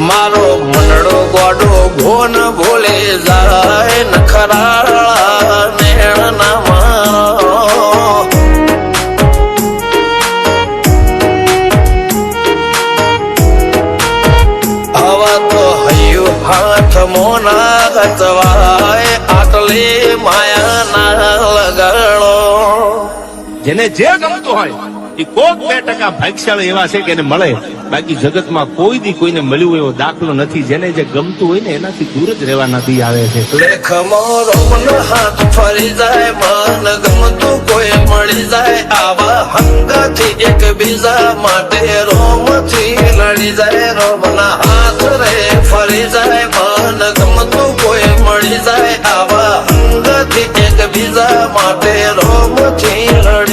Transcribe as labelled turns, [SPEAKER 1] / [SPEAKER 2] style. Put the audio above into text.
[SPEAKER 1] મારો મંડળો ગોડો ઘોન ભૂલે જાય નખરા નેણ ના મારો આવા તો હૈયું હાથ મોના ગતવાય આટલી માયા ના લગાડો
[SPEAKER 2] જેને જે ગમતું હોય એ કોક 2% ભાગ્યશાળી એવા છે કે એને મળે, બાકી જગતમાં કોઈ દી કોઈને મળ્યું એવો દાખલો નથી. જેને જે ગમતું હોય ને એનાથી દૂર જ રહેવાના દી આવે છે.
[SPEAKER 1] લેખ મોરો હાથ ફરી જાય મન ગમતું કોઈ મળી જાય આવા હંગાથી એકબીજા માટે રોમથી લડી જાય રોમના હાથ રે ફરી જાય મન ગમતું કોઈ મળી જાય આવા હંગાથી એકબીજા માટે રોમથી લડી